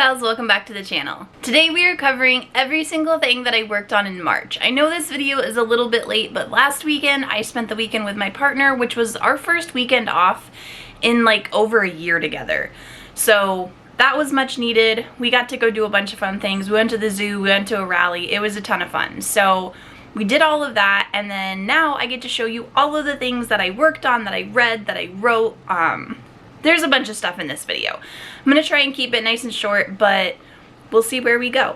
pals, welcome back to the channel. Today we are covering every single thing that I worked on in March. I know this video is a little bit late, but last weekend I spent the weekend with my partner, which was our first weekend off in like over a year together. So that was much needed. We got to go do a bunch of fun things. We went to the zoo, we went to a rally. It was a ton of fun. So we did all of that, and then now I get to show you all of the things that I worked on, that I read, that I wrote. There's a bunch of stuff in this video. I'm gonna try and keep it nice and short, but we'll see where we go.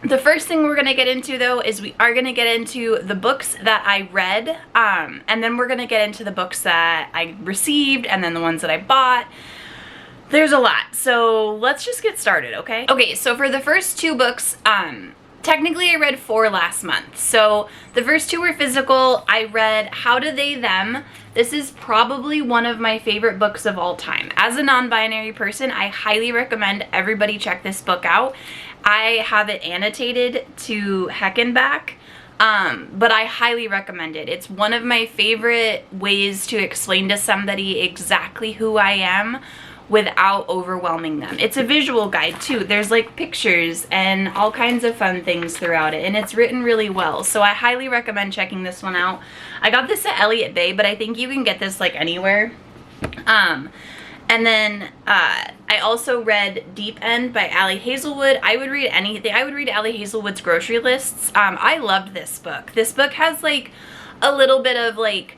The first thing we're gonna get into though is we are gonna get into the books that I read, and then we're gonna get into the books that I received, and then the ones that I bought. There's a lot, so let's just get started, okay? Okay, so for the first two books, technically I read 4 last month. So the first 2 were physical. I read How Do They Them. This is probably one of my favorite books of all time. As a non-binary person, I highly recommend everybody check this book out. I have it annotated to heck and back, but I highly recommend it. It's one of my favorite ways to explain to somebody exactly who I am without overwhelming them. It's a visual guide too. There's like pictures and all kinds of fun things throughout it, and it's written really well. So I highly recommend checking this one out. I got this at Elliott Bay, but I think you can get this like anywhere. And then I also read Deep End by Ali Hazelwood. I would read anything. I would read Ali Hazelwood's grocery lists. I loved this book. This book has like a little bit of like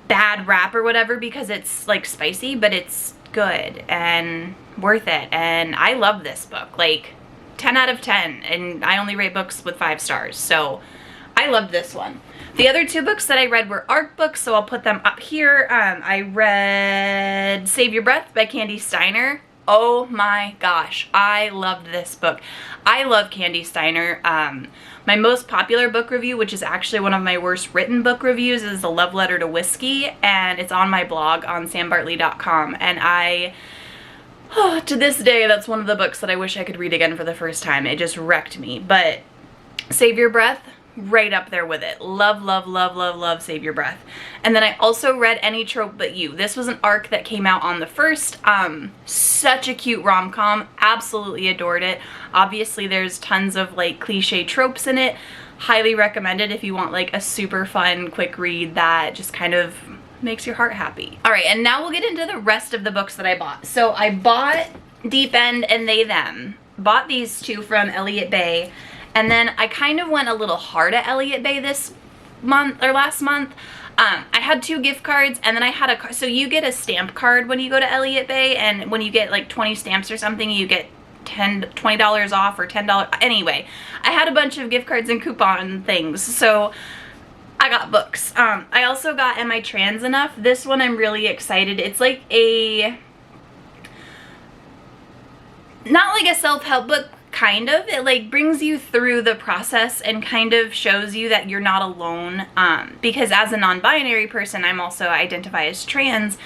bad rap or whatever because it's like spicy, but it's good and worth it, and I love this book. Like 10 out of 10, and I only rate books with 5 stars, so I loved this one. The other 2 books that I read were ARC books, so I'll put them up here. I read Save Your Breath by Candy Steiner. Oh my gosh, I loved this book. I love Candy Steiner. My most popular book review, which is actually one of my worst written book reviews, is A Love Letter to Whiskey, and it's on my blog on sambartley.com, and to this day, that's one of the books that I wish I could read again for the first time. It just wrecked me. But Save Your Breath, right up there with it. Love, love, love, love, love Save Your Breath. And then I also read Any Trope But You. This was an ARC that came out on the 1st. Such a cute rom-com. Absolutely adored it. Obviously there's tons of like cliche tropes in it. Highly recommended if you want like a super fun quick read that just kind of makes your heart happy. Alright, and now we'll get into the rest of the books that I bought. So I bought Deep End and They Them. Bought these 2 from Elliott Bay. And then I kind of went a little hard at Elliott Bay this month, or last month. I had 2 gift cards, and then I had a, so you get a stamp card when you go to Elliott Bay, and when you get like 20 stamps or something, you get $20 off or $10. Anyway, I had a bunch of gift cards and coupon things, so I got books. I also got Am I Trans Enough? This one I'm really excited. It's like a, not like a self-help book, kind of. It like brings you through the process and kind of shows you that you're not alone, because as a non-binary person, I'm also identify as trans,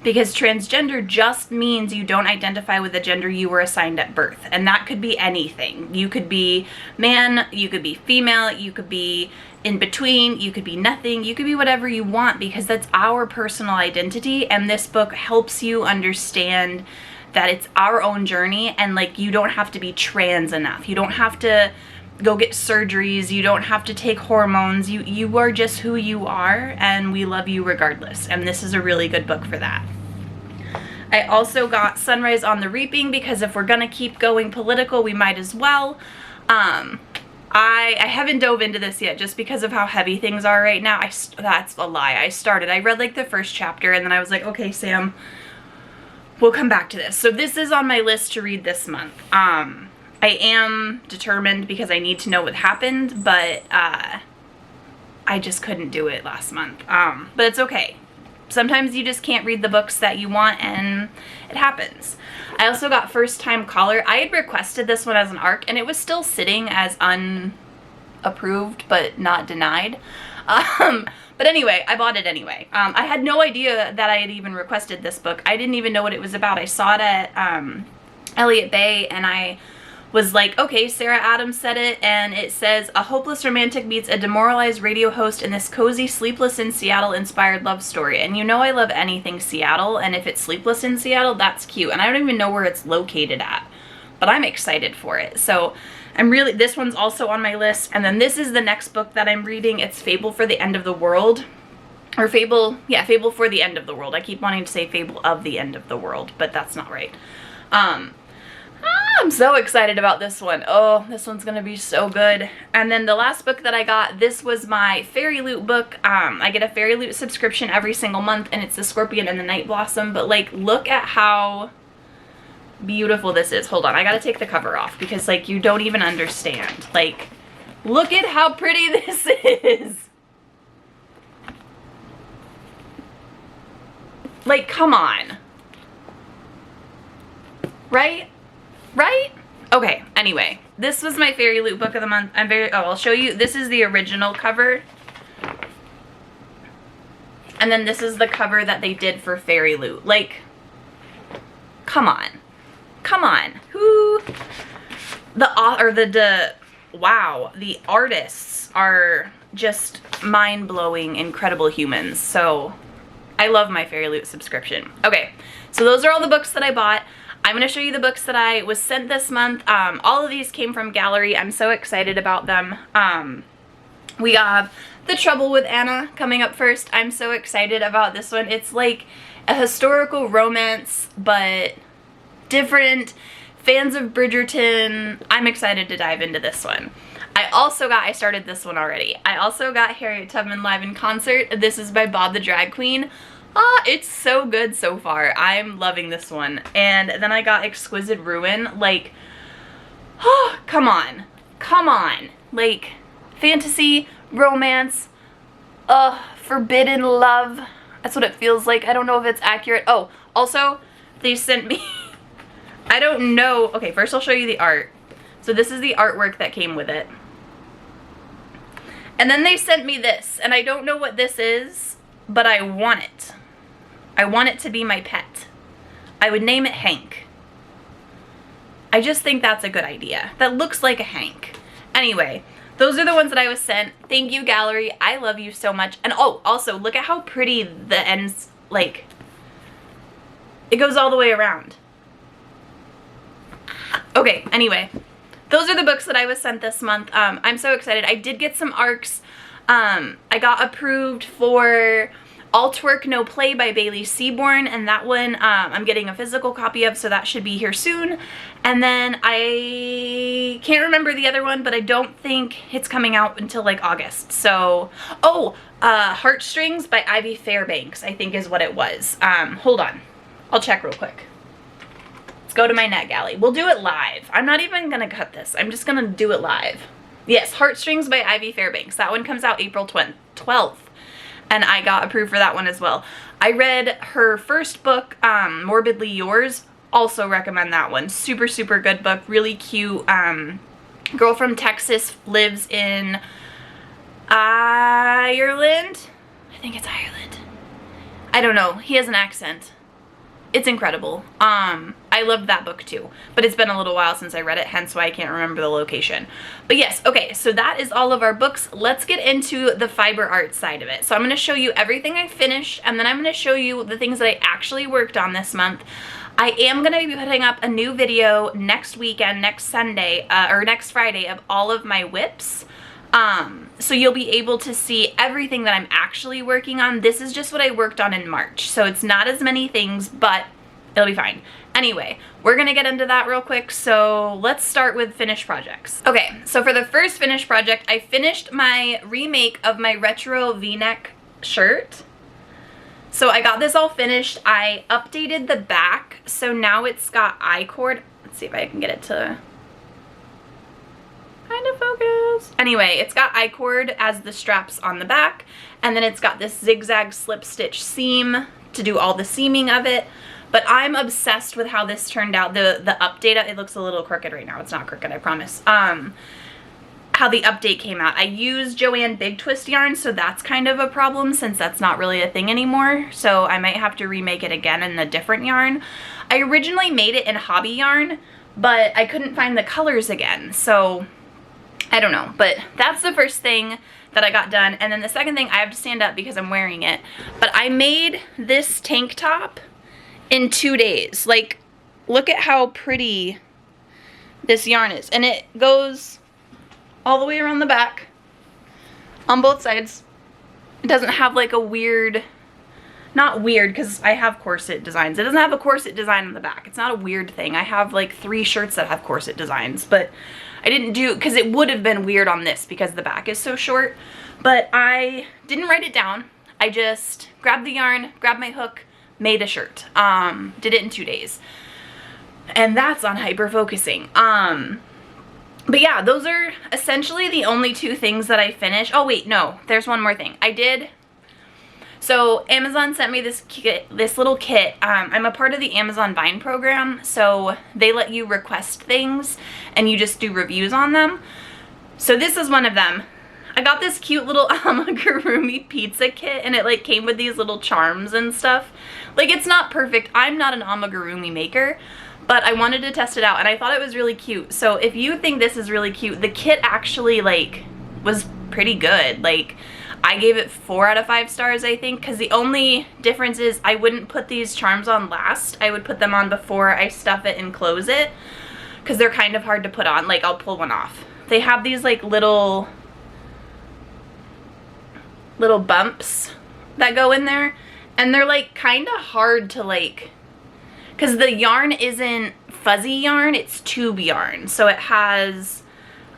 because transgender just means you don't identify with the gender you were assigned at birth, and that could be anything. You could be man, you could be female, you could be in between, you could be nothing, you could be whatever you want, because that's our personal identity, and this book helps you understand that it's our own journey, and like you don't have to be trans enough. You don't have to go get surgeries. You don't have to take hormones. You are just who you are, and we love you regardless. And this is a really good book for that. I also got Sunrise on the Reaping, because if we're gonna keep going political, we might as well. I haven't dove into this yet just because of how heavy things are right now. That's a lie. I read like the first chapter, and then I was like, okay, Sam, we'll come back to this. So this is on my list to read this month. I am determined because I need to know what happened, but I just couldn't do it last month. But it's okay. Sometimes you just can't read the books that you want, and it happens. I also got First Time Caller. I had requested this one as an ARC, and it was still sitting as unapproved but not denied. But anyway, I bought it anyway. I had no idea that I had even requested this book. I didn't even know what it was about. I saw it at Elliott Bay, and I was like, okay, Sarah Adams said it, and it says, a hopeless romantic meets a demoralized radio host in this cozy Sleepless in Seattle inspired love story. And you know I love anything Seattle, and if it's Sleepless in Seattle, that's cute. And I don't even know where it's located at. but I'm excited for it. So this one's also on my list. And then this is the next book that I'm reading. It's Fable for the End of the World. Or Fable for the End of the World. I keep wanting to say Fable of the End of the World, but that's not right. I'm so excited about this one. Oh, this one's gonna be so good. And then the last book that I got, this was my Fairy Loot book. I get a Fairy Loot subscription every single month, and it's The Scorpion and the Night Blossom. But like, look at how beautiful this is. Hold on, I gotta take the cover off because like, you don't even understand. Like, look at how pretty this is. Like, come on. Right? Right? Okay, anyway, this was my Fairy Loot book of the month. I'll show you. This is the original cover. And then this is the cover that they did for Fairy Loot. Like, come on. Come on. Who? Wow, the artists are just mind-blowing, incredible humans. So, I love my Fairy Loot subscription. Okay, so those are all the books that I bought. I'm going to show you the books that I was sent this month. All of these came from Gallery. I'm so excited about them. We have The Trouble with Anna coming up first. I'm so excited about this one. It's like a historical romance, but different. Fans of Bridgerton, I'm excited to dive into this one. I started this one already. I also got Harriet Tubman live in concert. This is by Bob the Drag Queen. It's so good so far. I'm loving this one. And then I got Exquisite Ruin. Like, oh, come on. Come on. Like, fantasy, romance, forbidden love. That's what it feels like. I don't know if it's accurate. Oh, also, they sent me, I don't know. Okay, first I'll show you the art. So this is the artwork that came with it. And then they sent me this, and I don't know what this is, but I want it. I want it to be my pet. I would name it Hank. I just think that's a good idea. That looks like a Hank. Anyway, those are the ones that I was sent. Thank you, Gallery. I love you so much. And oh, also, look at how pretty the ends, like, it goes all the way around. Okay, anyway, those are the books that I was sent this month. I'm so excited. I did get some ARCs. I got approved for Alt Work No Play by Bailey Seaborn, and that one I'm getting a physical copy of, so that should be here soon. And then I can't remember the other one, but I don't think it's coming out until like August. So, Heartstrings by Ivy Fairbanks, I think is what it was. Hold on, I'll check real quick. Let's go to my NetGalley. We'll do it live. I'm not even gonna cut this. I'm just gonna do it live. Yes, Heartstrings by Ivy Fairbanks. That one comes out April 12th. And I got approved for that one as well. I read her first book, Morbidly Yours. Also recommend that one. Super, super good book. Really cute. Girl from Texas lives in Ireland. I think it's Ireland. I don't know. He has an accent. It's incredible. I loved that book too, but it's been a little while since I read it, hence why I can't remember the location. But yes, okay, so that is all of our books. Let's get into the fiber art side of it. So I'm going to show you everything I finished, and then I'm going to show you the things that I actually worked on this month. I am going to be putting up a new video next weekend, next Sunday, or next Friday, of all of my whips. So you'll be able to see everything that I'm actually working on. This is just what I worked on in March, so it's not as many things, but it'll be fine. Anyway, we're gonna get into that real quick, so let's start with finished projects. Okay, so for the first finished project, I finished my remake of my retro V-neck shirt. So I got this all finished. I updated the back, so now it's got I-cord. Let's see if I can get it to kind of focus. Anyway, it's got I-cord as the straps on the back, and then it's got this zigzag slip stitch seam to do all the seaming of it. But I'm obsessed with how this turned out. The update, it looks a little crooked right now. It's not crooked, I promise. How the update came out. I used Joanne Big Twist yarn, so that's kind of a problem since that's not really a thing anymore. So I might have to remake it again in a different yarn. I originally made it in hobby yarn, but I couldn't find the colors again. So I don't know, but that's the first thing that I got done. And then the second thing, I have to stand up because I'm wearing it, but I made this tank top in 2 days. Like, look at how pretty this yarn is. And it goes all the way around the back on both sides. It doesn't have like a weird, not weird because I have corset designs. It doesn't have a corset design on the back. It's not a weird thing. I have like 3 shirts that have corset designs, but I didn't do, because it would have been weird on this because the back is so short, but I didn't write it down. I just grabbed the yarn, grabbed my hook, made a shirt. Did it in 2 days. And that's on hyper focusing. But yeah, those are essentially the only 2 things that I finished. Oh wait, no, there's one more thing. I did, so Amazon sent me this kit, this little kit. I'm a part of the Amazon Vine program, so they let you request things and you just do reviews on them. So this is one of them. I got this cute little amigurumi pizza kit, and it like came with these little charms and stuff. Like, it's not perfect. I'm not an amigurumi maker, but I wanted to test it out and I thought it was really cute. So if you think this is really cute, the kit actually like was pretty good. Like, I gave it 4 out of 5 stars, I think, because the only difference is I wouldn't put these charms on last. I would put them on before I stuff it and close it, because they're kind of hard to put on. Like, I'll pull one off. They have these like little bumps that go in there, and they're like kind of hard to like, because the yarn isn't fuzzy yarn, it's tube yarn. So it has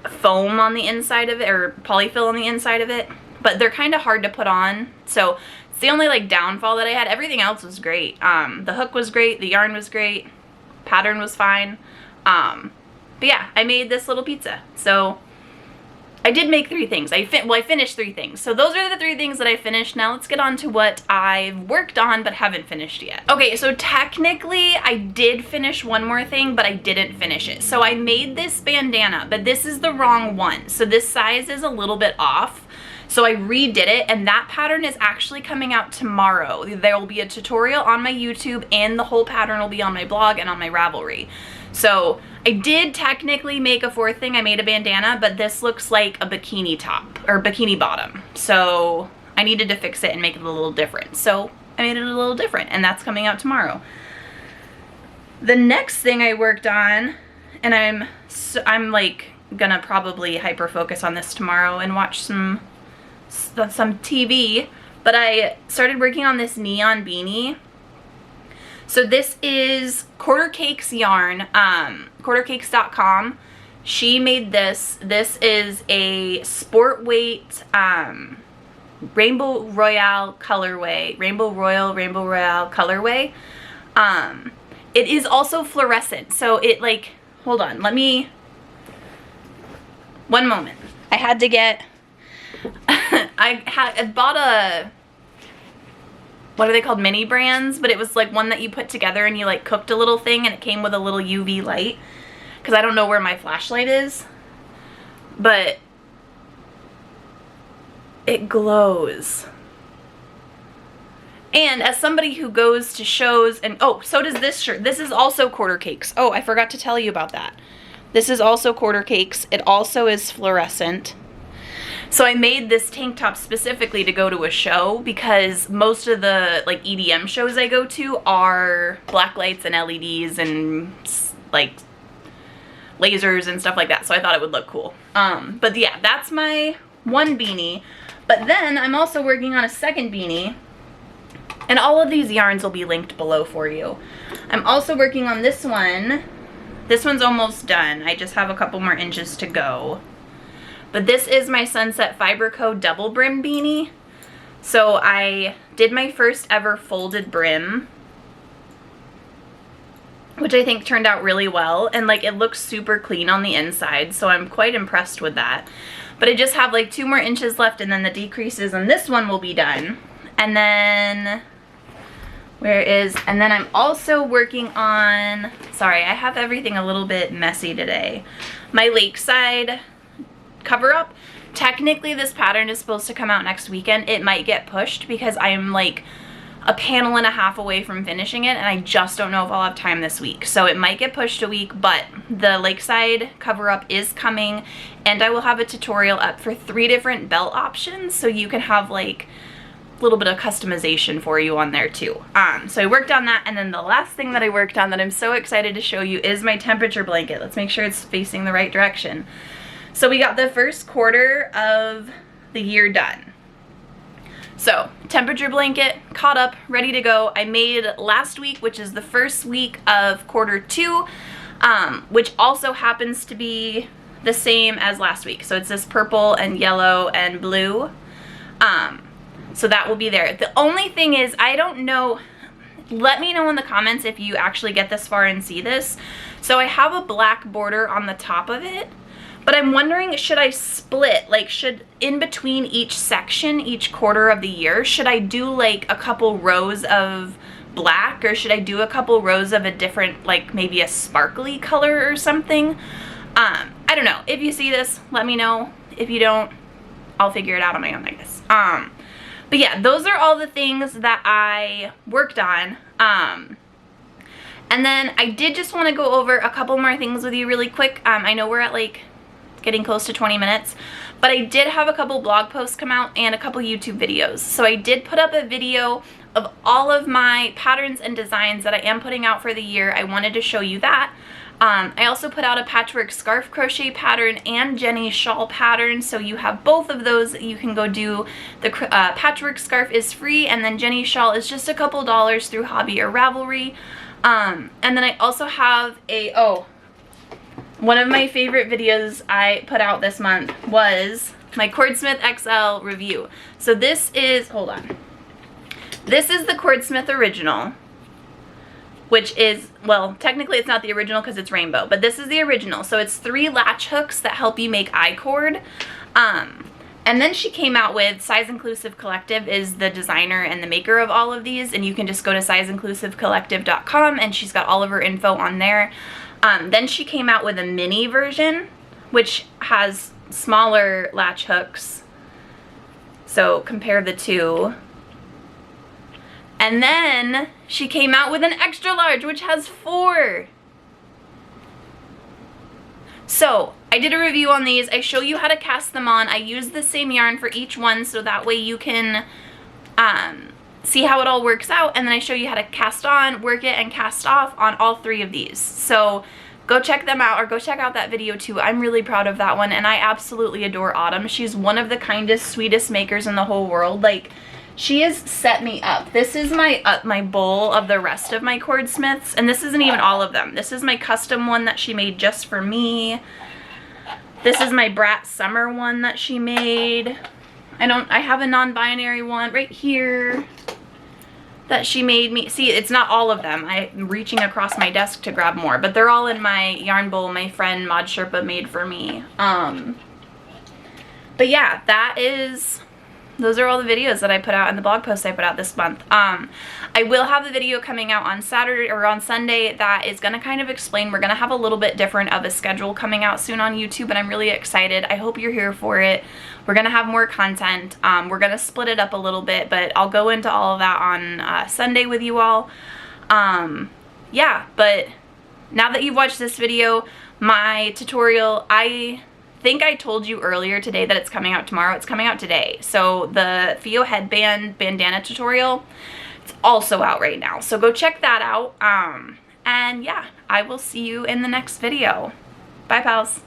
foam on the inside of it, or polyfill on the inside of it, but they're kind of hard to put on. So it's the only like downfall that I had. Everything else was great. The hook was great, the yarn was great, pattern was fine. But yeah, I made this little pizza. So I did make 3 things. I finished 3 things. So those are the 3 things that I finished. Now let's get on to what I've worked on but haven't finished yet. Okay, so technically I did finish one more thing, but I didn't finish it. So I made this bandana, but this is the wrong one. So this size is a little bit off. So I redid it, and that pattern is actually coming out tomorrow. There will be a tutorial on my YouTube, and the whole pattern will be on my blog and on my Ravelry. So I did technically make a 4th thing. I made a bandana, but this looks like a bikini top or bikini bottom. So I needed to fix it and make it a little different. So I made it a little different, and that's coming out tomorrow. The next thing I worked on, and I'm like gonna probably hyper focus on this tomorrow and watch some TV, but I started working on this neon beanie. So this is Quarter Cakes yarn, quartercakes.com. She made this. This is a sport weight Rainbow Royale colorway. Rainbow Royale colorway. It is also fluorescent. So it like, hold on, let me, one moment. I had to get, I bought a, what are they called, mini brands, but it was like one that you put together and you like cooked a little thing, and it came with a little UV light, because I don't know where my flashlight is, but it glows. And as somebody who goes to shows, and oh, so does this shirt. This is also Quarter Cakes. Oh, I forgot to tell you about that. This is also Quarter Cakes. It also is fluorescent. So I made this tank top specifically to go to a show, because most of the like EDM shows I go to are black lights and LEDs and like lasers and stuff like that. So I thought it would look cool. But yeah, that's my one beanie. But then I'm also working on a second beanie, and all of these yarns will be linked below for you. I'm also working on this one. This one's almost done. I just have a couple more inches to go. But this is my Sunset Fiber Co. double brim beanie. So I did my first ever folded brim, which I think turned out really well. And like, it looks super clean on the inside, so I'm quite impressed with that. But I just have like 2 more inches left, and then the decreases on this one will be done. And then, and then I'm also working on, sorry, I have everything a little bit messy today. My Lakeside cover up. Technically this pattern is supposed to come out next weekend. It might get pushed because I am like a panel and a half away from finishing it, and I just don't know if I'll have time this week. So it might get pushed a week, but the Lakeside cover up is coming, and I will have a tutorial up for 3 different belt options, so you can have like little bit of customization for you on there too. So I worked on that, and then the last thing that I worked on that I'm so excited to show you is my temperature blanket. Let's make sure it's facing the right direction. So we got the first quarter of the year done. So temperature blanket caught up, ready to go. I made last week, which is the first week of quarter 2, which also happens to be the same as last week. So it's this purple and yellow and blue. So that will be there. The only thing is, I don't know, let me know in the comments if you actually get this far and see this. So I have a black border on the top of it, but I'm wondering, should I split, like should in between each section, each quarter of the year, should I do like a couple rows of black, or should I do a couple rows of a different, like maybe a sparkly color or something? I don't know. If you see this, let me know. If you don't, I'll figure it out on my own, I guess. But yeah, those are all the things that I worked on. And then I did just want to go over a couple more things with you really quick. I know we're at like getting close to 20 minutes, but I did have a couple blog posts come out and a couple YouTube videos. So I did put up a video of all of my patterns and designs that I am putting out for the year. I wanted to show you that. I also put out a patchwork scarf crochet pattern and Jenny shawl pattern, so you have both of those that you can go do. The patchwork scarf is free, and then Jenny shawl is just a couple dollars through Hobby or Ravelry. And then I also have one of my favorite videos I put out this month was my Cordsmith XL review. So this is, hold on, this is the Cordsmith original, which is, well, technically it's not the original because it's rainbow, but this is the original. So it's 3 latch hooks that help you make I-cord. And then she came out with Size Inclusive Collective is the designer and the maker of all of these, and you can just go to sizeinclusivecollective.com and she's got all of her info on there. Then she came out with a mini version, which has smaller latch hooks. So compare the two. And then she came out with an extra large, which has 4. So I did a review on these. I show you how to cast them on. I use the same yarn for each one, so that way you can see how it all works out. And then I show you how to cast on, work it, and cast off on all 3 of these. So go check them out, or go check out that video too. I'm really proud of that one, and I absolutely adore Autumn. She's one of the kindest, sweetest makers in the whole world. Like, she has set me up. This is my bowl of the rest of my Cordsmiths, and this isn't even all of them. This is my custom one that she made just for me. This is my Brat Summer one that she made. I have a non-binary one right here that she made me. See, it's not all of them. I'm reaching across my desk to grab more, but they're all in my yarn bowl my friend Mod Sherpa made for me. But yeah, those are all the videos that I put out and the blog posts I put out this month. I will have a video coming out on Saturday or on Sunday that is going to kind of explain. We're going to have a little bit different of a schedule coming out soon on YouTube, and I'm really excited. I hope you're here for it. We're going to have more content. We're going to split it up a little bit, but I'll go into all of that on Sunday with you all. Yeah, but now that you've watched this video, my tutorial, I think I told you earlier today that it's coming out tomorrow. It's coming out today. So the Theo headband bandana tutorial, it's also out right now. So go check that out. And yeah, I will see you in the next video. Bye, pals.